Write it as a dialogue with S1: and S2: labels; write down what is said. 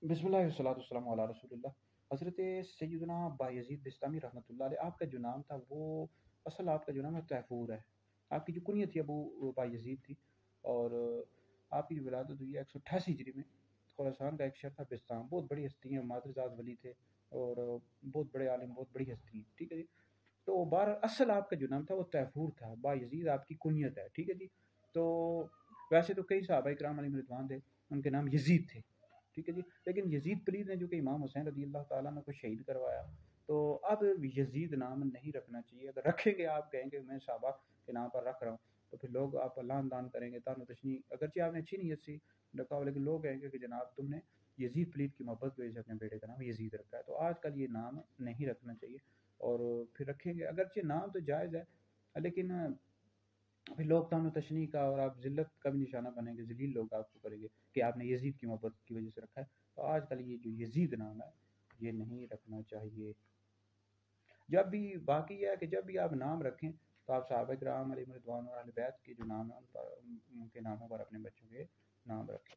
S1: बिस्मिल्लाह वस्सलातु वस्सलामु अला रसूलिल्लाह। हज़रत सैयदना बायज़ीद बिस्तामी रहमतुल्लाह अलैह, आपका जो नाम था वो असल आपका जो नाम है तैफूर है। आपकी जो कुनियत थी अबू बायज़ीद थी, और आपकी जो विलादत हुई है 188 हिजरी में। खुरासान का एक शहर था बिस्ताम, बहुत बड़ी हस्ती हैं, मादरजात वली थे और बहुत बड़े आलिम, बहुत बड़ी हस्ती हैं, ठीक है जी। तो बार असल आपका जो नाम था वो तैफूर था, बायज़ीद आपकी कुनियत है, ठीक है जी। तो वैसे तो कई सहाबा इकराम अलैहिम रिज़वान थे, उनके नाम यजीद थे, ठीक है जी। लेकिन यजीद पलीद ने जो कि इमाम हुसैन रज़ी अल्लाह ताला अन्हु को शहीद करवाया, तो अब यजीद नाम नहीं रखना चाहिए। अगर रखेंगे, आप कहेंगे मैं सहाबा के नाम पर रख रहा हूँ, तो फिर लोग आप लान तान करेंगे, तानो तशनी, अगरचे आपने अच्छी नीयत से रखा हो, लेकिन लोग कहेंगे कि जनाब तुमने यजीद पलीद की मोहब्बत की वजह से अपने बेटे का नाम यजीद रखा है। तो आजकल ये नाम नहीं रखना चाहिए, और फिर रखेंगे अगरचे नाम तो जायज़ है, लेकिन फिर लोग तानो तशनी का और आप ज़िल्लत का भी निशाना बनेंगे, ज़लील लोग आपको करेंगे कि आपने यज़ीद की मोहब्बत की वजह से रखा है। तो आजकल ये जो यज़ीद नाम है, ये नहीं रखना चाहिए। जब भी बाकी ये है कि जब भी आप नाम रखें, तो आप सहाबा किराम अलैहिम रिज़वान और अहले बैत के जो नाम है उन पर, उनके नामों पर अपने बच्चों के नाम रखें।